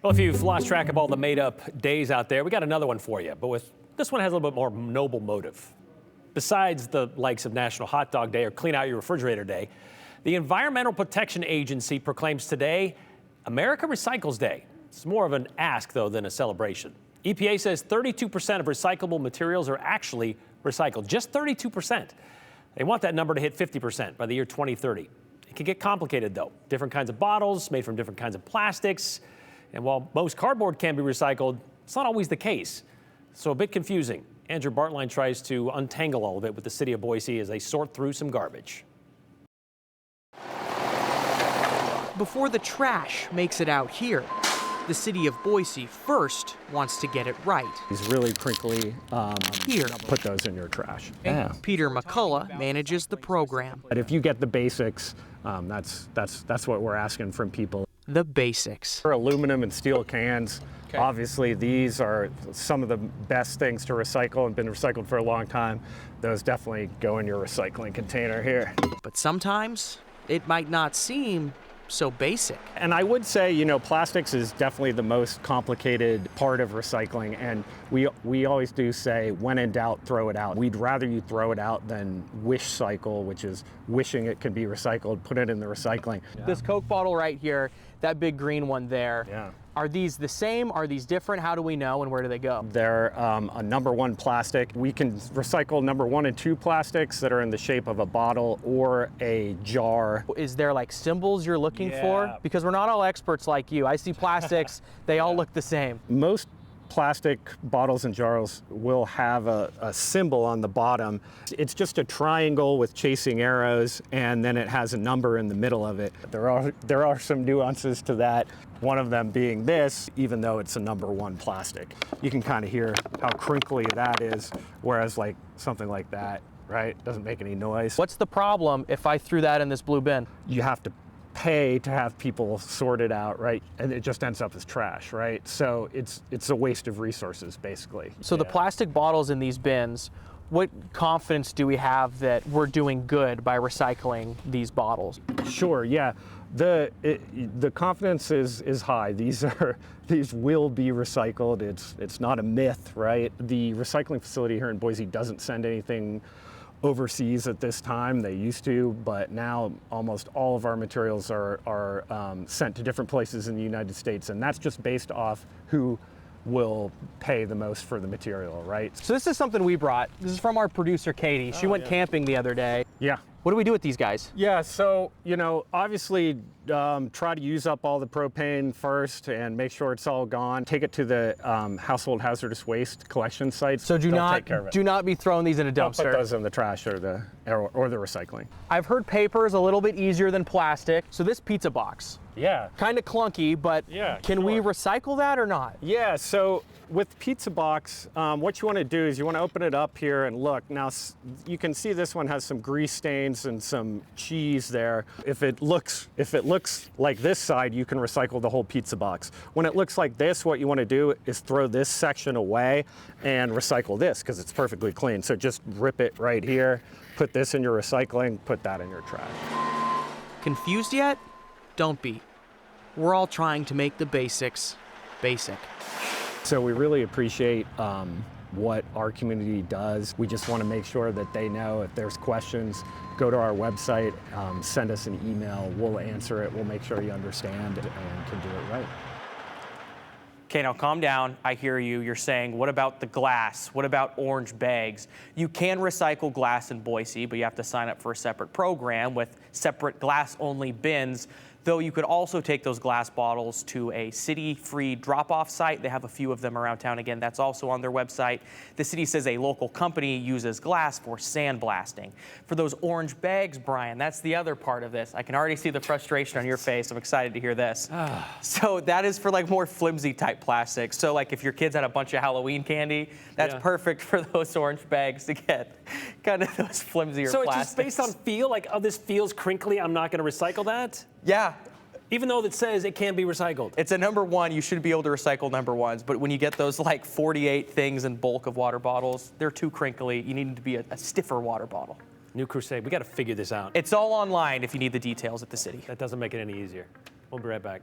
Well, if you've lost track of all the made-up days out there, we got another one for you. But this one has a little bit more noble motive. Besides the likes of National Hot Dog Day or Clean Out Your Refrigerator Day, the Environmental Protection Agency proclaims today America Recycles Day. It's more of an ask, though, than a celebration. EPA says 32% of recyclable materials are actually recycled. Just 32%. They want that number to hit 50% by the year 2030. It can get complicated, though. Different kinds of bottles made from different kinds of plastics. And while most cardboard can be recycled, it's not always the case. So a bit confusing. Andrew Bartline tries to untangle all of it with the city of Boise as they sort through some garbage. Before the trash makes it out here, the city of Boise first wants to get it right. He's really crinkly. Here, put those in your trash. Yeah. Peter McCullough manages the program. But if you get the basics, that's what we're asking from people. The basics. For aluminum and steel cans, obviously these are some of the best things to recycle and been recycled for a long time. Those definitely go in your recycling container here. But sometimes it might not seem so basic. And I would say, you know, plastics is definitely the most complicated part of recycling. And we always do say, when in doubt, throw it out. We'd rather you throw it out than wish cycle, which is wishing it could be recycled, put it in the recycling. Yeah. This Coke bottle right here, that big green one there. Yeah. Are these the same? Are these different? How do we know, and where do they go? They're a number one plastic. We can recycle number 1 and 2 plastics that are in the shape of a bottle or a jar. Is there like symbols you're looking for? Because we're not all experts like you. I see plastics, they all look the same. Most plastic bottles and jars will have a symbol on the bottom. It's just a triangle with chasing arrows, and then it has a number in the middle of it. There are some nuances to that. One of them being this, even though it's a number 1 plastic. You can kind of hear how crinkly that is, whereas like something like that, right, doesn't make any noise. What's the problem if I threw that in this blue bin? You have to pay to have people sort it out, right? And it just ends up as trash, right? So it's a waste of resources, basically. So the plastic bottles in these bins, what confidence do we have that we're doing good by recycling these bottles? Sure, yeah. The confidence is high. These will be recycled. It's not a myth, right? The recycling facility here in Boise doesn't send anything overseas at this time. They used to, but now almost all of our materials are sent to different places in the United States, and that's just based off who will pay the most for the material, right? So this is something we brought. This is from our producer, Katie. She went camping the other day. Yeah. What do we do with these guys? Yeah, so, you know, obviously try to use up all the propane first and make sure it's all gone. Take it to the household hazardous waste collection sites. So do not be throwing these in a dumpster. Don't put those in the trash or the recycling. I've heard paper is a little bit easier than plastic. So this pizza box. Yeah. Kind of clunky, but can we recycle that or not? Yeah, so with pizza box, what you want to do is you want to open it up here and look. Now you can see this one has some grease stains and some cheese there. If it looks like this side, you can recycle the whole pizza box. When it looks like this, what you want to do is throw this section away and recycle this because it's perfectly clean. So just rip it right here, put this in your recycling, put that in your trash. Confused yet? Don't be. We're all trying to make the basics basic. So we really appreciate what our community does. We just want to make sure that they know if there's questions, go to our website, send us an email, we'll answer it, we'll make sure you understand and can do it right. Okay, now calm down. I hear you. You're saying, what about the glass? What about orange bags? You can recycle glass in Boise, but you have to sign up for a separate program with separate glass-only bins. Though you could also take those glass bottles to a city-free drop-off site. They have a few of them around town. Again, that's also on their website. The city says a local company uses glass for sandblasting. For those orange bags, Brian, that's the other part of this. I can already see the frustration on your face. I'm excited to hear this. So that is for like more flimsy type plastic. So like if your kids had a bunch of Halloween candy, that's perfect for those orange bags to get kind of those flimsier plastics. So it's just based on feel, like, oh, this feels crinkly, I'm not going to recycle that? Yeah. Even though it says it can be recycled. It's a number 1. You should be able to recycle number 1s. But when you get those like 48 things in bulk of water bottles, they're too crinkly. You need to be a stiffer water bottle. New crusade. We got to figure this out. It's all online if you need the details at the city. That doesn't make it any easier. We'll be right back.